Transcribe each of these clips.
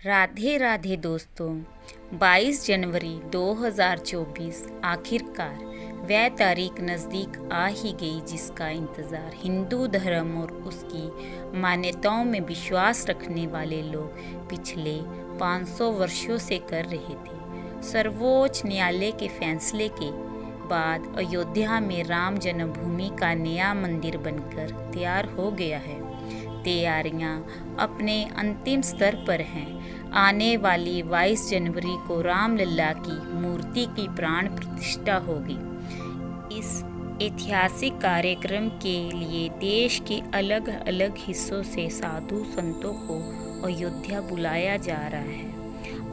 राधे राधे दोस्तों। 22 जनवरी 2024 आखिरकार वह तारीख नज़दीक आ ही गई जिसका इंतज़ार हिंदू धर्म और उसकी मान्यताओं में विश्वास रखने वाले लोग पिछले 500 वर्षों से कर रहे थे। सर्वोच्च न्यायालय के फैसले के बाद अयोध्या में राम जन्मभूमि का नया मंदिर बनकर तैयार हो गया है। तैयारियां अपने अंतिम स्तर पर हैं। आने वाली 22 जनवरी को रामलला की मूर्ति की प्राण प्रतिष्ठा होगी। इस ऐतिहासिक कार्यक्रम के लिए देश के अलग अलग हिस्सों से साधु संतों को अयोध्या बुलाया जा रहा है।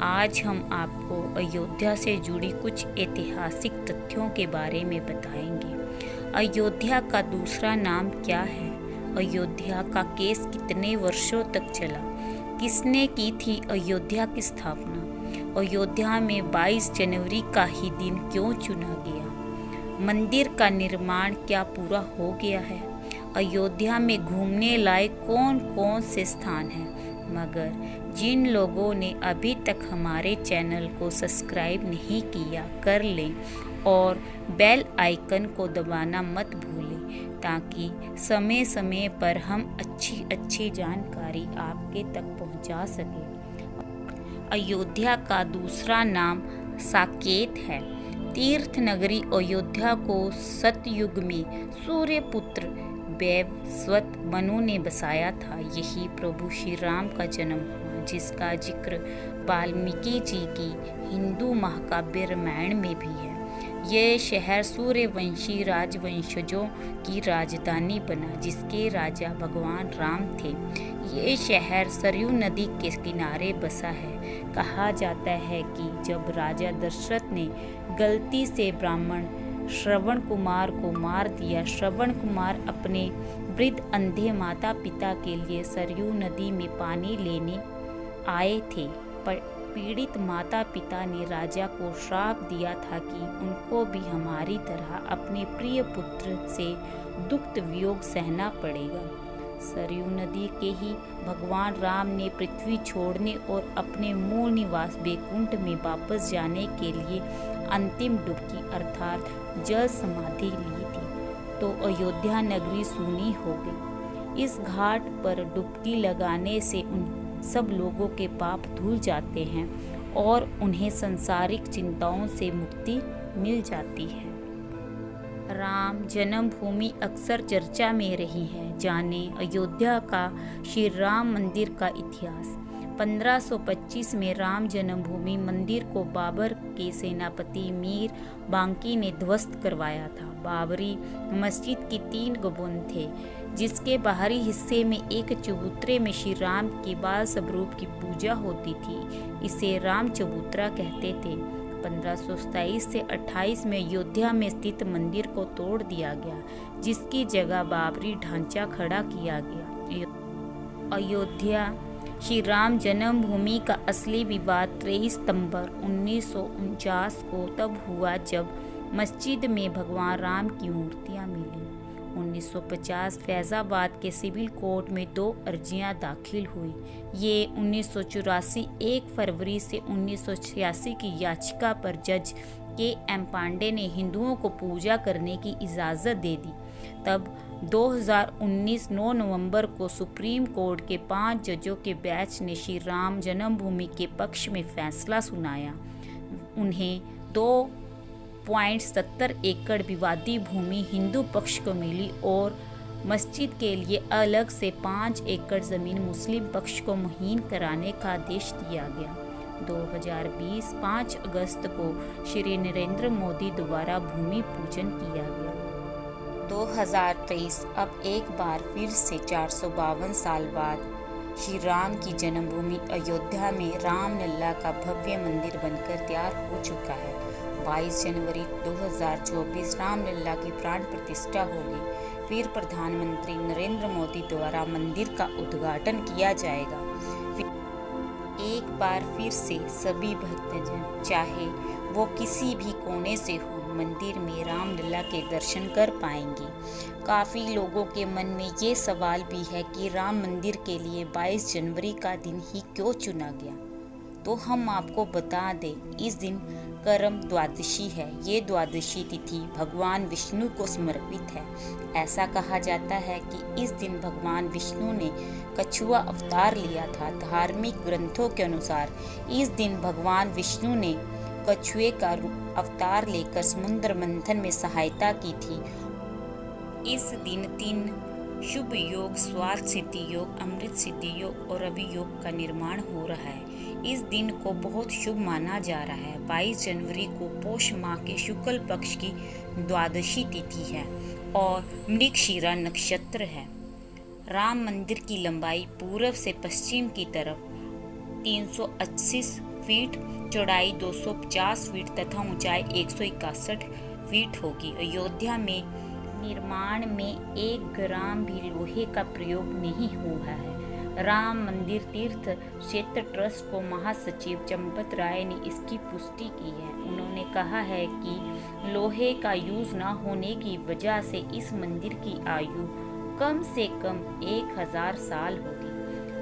आज हम आपको अयोध्या से जुड़ी कुछ ऐतिहासिक तथ्यों के बारे में बताएंगे। अयोध्या का दूसरा नाम क्या है? अयोध्या का केस कितने वर्षों तक चला? किसने की थी अयोध्या की स्थापना? अयोध्या में 22 जनवरी का ही दिन क्यों चुना गया? मंदिर का निर्माण क्या पूरा हो गया है? अयोध्या में घूमने लायक कौन कौन से स्थान हैं? मगर जिन लोगों ने अभी तक हमारे चैनल को सब्सक्राइब नहीं किया, कर लें और बेल आइकन को दबाना मत भूलें ताकि समय समय पर हम अच्छी जानकारी आपके तक पहुंचा सकें। अयोध्या का दूसरा नाम साकेत है। तीर्थ नगरी अयोध्या को सतयुग में सूर्यपुत्र वैवस्वत मनु ने बसाया था। यही प्रभु श्री राम का जन्म हुआ, जिसका जिक्र वाल्मीकि जी की हिंदू महाकाव्य रामायण में भी है। यह शहर सूर्यवंशी राजवंशजों की राजधानी बना, जिसके राजा भगवान राम थे। ये शहर सरयू नदी के किनारे बसा है। कहा जाता है कि जब राजा दशरथ ने गलती से ब्राह्मण श्रवण कुमार को मार दिया, श्रवण कुमार अपने वृद्ध अंधे माता पिता के लिए सरयू नदी में पानी लेने आए थे, पर पीड़ित माता पिता ने राजा को श्राप दिया था कि उनको भी हमारी तरह अपने प्रिय पुत्र से दुख वियोग सहना पड़ेगा। सरयू नदी के ही भगवान राम ने पृथ्वी छोड़ने और अपने मूल निवास बैकुंठ में वापस जाने के लिए अंतिम डुबकी अर्थात जल समाधि ली थी, तो अयोध्या नगरी सूनी हो गई। इस घाट पर डुबकी लगाने से उन सब लोगों के पाप धुल जाते हैं और उन्हें सांसारिक चिंताओं से मुक्ति मिल जाती है। राम जन्मभूमि अक्सर चर्चा में रही है। जाने अयोध्या का श्री राम मंदिर का इतिहास। 1525 में राम जन्मभूमि मंदिर को बाबर के सेनापति मीर बांकी ने ध्वस्त करवाया था। बाबरी मस्जिद की 3 गुंबद थे, जिसके बाहरी हिस्से में एक चबूतरे में श्री राम के बाल स्वरूप की पूजा होती थी। इसे राम चबूतरा कहते थे। 1527 से 28 में अयोध्या में स्थित मंदिर को तोड़ दिया गया, जिसकी जगह बाबरी ढांचा खड़ा किया गया। अयोध्या श्री राम जन्मभूमि का असली विवाद 23 सितंबर 1949 को तब हुआ जब मस्जिद में भगवान राम की मूर्तियां मिली। 1950 फैजाबाद के सिविल कोर्ट में 2 अर्जियां दाखिल हुई। ये 1984 1 फरवरी से 1986 की याचिका पर जज के.एम. पांडे ने हिंदुओं को पूजा करने की इजाज़त दे दी। तब 2019 9 नवंबर को सुप्रीम कोर्ट के 5 जजों के बेंच ने श्री राम जन्मभूमि के पक्ष में फैसला सुनाया। उन्हें 2.70 एकड़ विवादी भूमि हिंदू पक्ष को मिली और मस्जिद के लिए अलग से 5 एकड़ जमीन मुस्लिम पक्ष को मुहैया कराने का आदेश दिया गया। 2020 5 अगस्त को श्री नरेंद्र मोदी द्वारा भूमि पूजन किया गया। 2023 अब एक बार फिर से 452 साल बाद श्री राम की जन्मभूमि अयोध्या में रामलला का भव्य मंदिर बनकर तैयार हो चुका है। 22 जनवरी 2024 रामलला की प्राण प्रतिष्ठा होगी। फिर प्रधानमंत्री नरेंद्र मोदी द्वारा मंदिर का उद्घाटन किया जाएगा। एक बार फिर से सभी भक्तजन, चाहे वो किसी भी कोने से हो, मंदिर में रामलला के दर्शन कर पाएंगे। काफ़ी लोगों के मन में ये सवाल भी है कि राम मंदिर के लिए 22 जनवरी का दिन ही क्यों चुना गया। तो हम आपको बता दें, इस दिन करम द्वादशी है। ये द्वादशी तिथि भगवान विष्णु को समर्पित है। ऐसा कहा जाता है कि इस दिन भगवान विष्णु ने कछुआ अवतार लिया था। धार्मिक ग्रंथों के अनुसार इस दिन भगवान विष्णु ने कछुए का अवतार लेकर समुद्र मंथन में सहायता की थी। इस दिन 3 शुभ योग, स्वार्थ सिद्धि योग, अमृत सिद्धि योग और अभियोग का निर्माण हो रहा है। इस दिन को बहुत शुभ माना जा रहा है। 22 जनवरी को पौष माह के शुक्ल पक्ष की द्वादशी तिथि है और मृगशिरा नक्षत्र है। राम मंदिर की लंबाई पूर्व से पश्चिम की तरफ 380 फीट, चौड़ाई 250 फीट तथा ऊंचाई 161 फीट होगी। अयोध्या में निर्माण में 1 ग्राम भी लोहे का प्रयोग नहीं हुआ है। राम मंदिर तीर्थ क्षेत्र ट्रस्ट को महासचिव चंपत राय ने इसकी पुष्टि की है। उन्होंने कहा है कि लोहे का यूज न होने की वजह से इस मंदिर की आयु कम से कम 1000 साल होगी।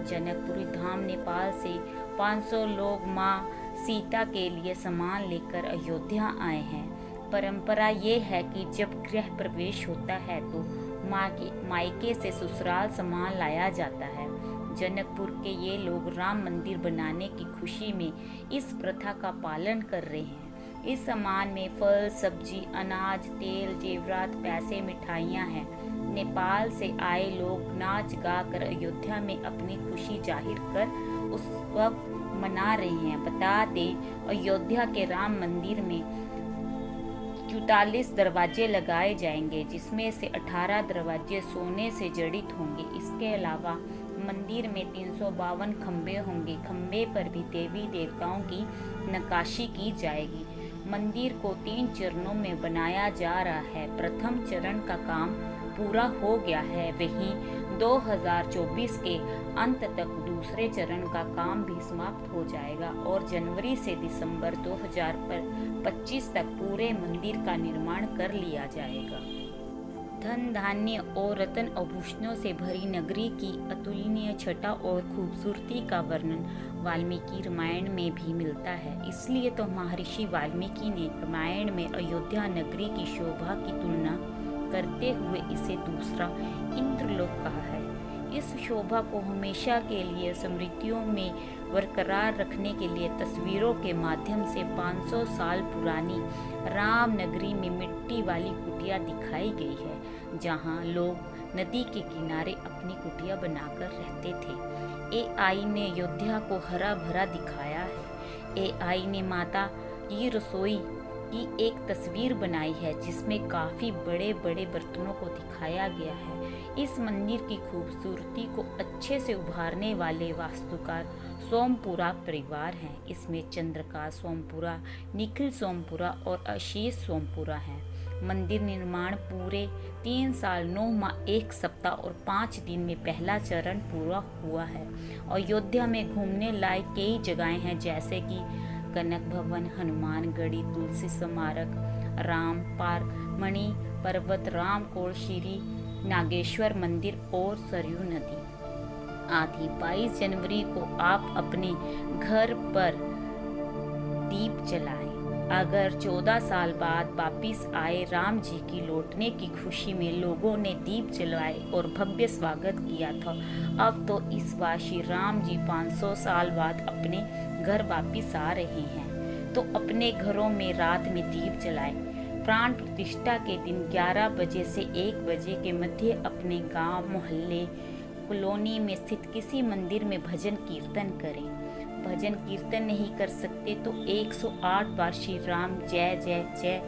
जनकपुरी धाम नेपाल से 500 लोग मां सीता के लिए सामान लेकर अयोध्या आए हैं। परंपरा ये है कि जब गृह प्रवेश होता है तो मायके से ससुराल सामान लाया जाता है। जनकपुर के ये लोग राम मंदिर बनाने की खुशी में इस प्रथा का पालन कर रहे हैं। इस सामान में फल, सब्जी, अनाज, तेल, जेवरात, पैसे, मिठाइयाँ हैं। नेपाल से आए लोग नाच गा कर अयोध्या में अपनी खुशी जाहिर कर उत्सव मना रहे हैं। बता दें, अयोध्या के राम मंदिर में 44 दरवाजे लगाए जाएंगे, जिसमें से 18 दरवाजे सोने से जड़ित होंगे। इसके अलावा मंदिर में 352 खंबे होंगे। खंबे पर भी देवी देवताओं की नक्काशी की जाएगी। मंदिर को 3 चरणों में बनाया जा रहा है। प्रथम चरण का काम पूरा हो गया है, वहीं 2024 के अंत तक दूसरे चरण का काम भी समाप्त हो जाएगा और जनवरी से दिसंबर 2025 तक पूरे मंदिर का निर्माण कर लिया जाएगा। धन, धान्य और रत्न आभूषणों से भरी नगरी की अतुलनीय छटा और खूबसूरती का वर्णन वाल्मीकि रामायण में भी मिलता है। इसलिए तो महर्षि वाल्मीकि ने रामायण में अयोध्या नगरी की शोभा की तुलना करते हुए इसे दूसरा इंद्रलोक कहा है। इस शोभा को हमेशा के लिए स्मृतियों में बरकरार रखने के लिए तस्वीरों के माध्यम से 500 साल पुरानी राम नगरी में मिट्टी वाली कुटिया दिखाई गई है, जहां लोग नदी के किनारे अपनी कुटिया बनाकर रहते थे। एआई ने अयोध्या को हरा भरा दिखाया है। एआई ने माता की रसोई की एक तस्वीर बनाई है, जिसमें काफी बड़े बड़े बर्तनों को दिखाया गया है। इस मंदिर की खूबसूरती को अच्छे से उभारने वाले वास्तुकार सोमपुरा परिवार हैं। इसमें चंद्रकांत सोमपुरा, निखिल सोमपुरा और आशीष सोमपुरा हैं। मंदिर निर्माण पूरे 3 साल 9 माह 1 सप्ताह और 5 दिन में पहला चरण पूरा हुआ है। अयोध्या में घूमने लायक कई जगहें हैं, जैसे कि कनक भवन, हनुमानगढ़ी, तुलसी स्मारक, राम पार्क, मणि पर्वत, रामकोट, श्री नागेश्वर मंदिर और सरयू नदी आदि। 22 जनवरी को आप अपने घर पर दीप जलाएं। अगर 14 साल बाद वापिस आए राम जी की लौटने की खुशी में लोगों ने दीप जलाए और भव्य स्वागत किया था, अब तो इस बार श्री राम जी 500 साल बाद अपने घर वापिस आ रहे हैं, तो अपने घरों में रात में दीप जलाएं। प्राण प्रतिष्ठा के दिन 11 बजे से 1 बजे के मध्य अपने गांव, मोहल्ले, कॉलोनी में स्थित किसी मंदिर में भजन कीर्तन करें। भजन कीर्तन नहीं कर सकते तो 108 बार श्री राम जय जय जय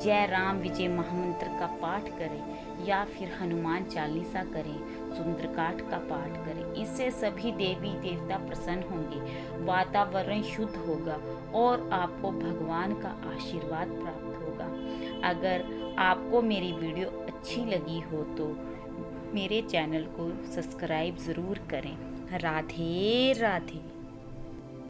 जय राम विजय महामंत्र का पाठ करें या फिर हनुमान चालीसा करें, सुंदरकांड का पाठ करें। इससे सभी देवी देवता प्रसन्न होंगे, वातावरण शुद्ध होगा और आपको भगवान का आशीर्वाद प्राप्त होगा। अगर आपको मेरी वीडियो अच्छी लगी हो तो मेरे चैनल को सब्सक्राइब ज़रूर करें। राधे राधे।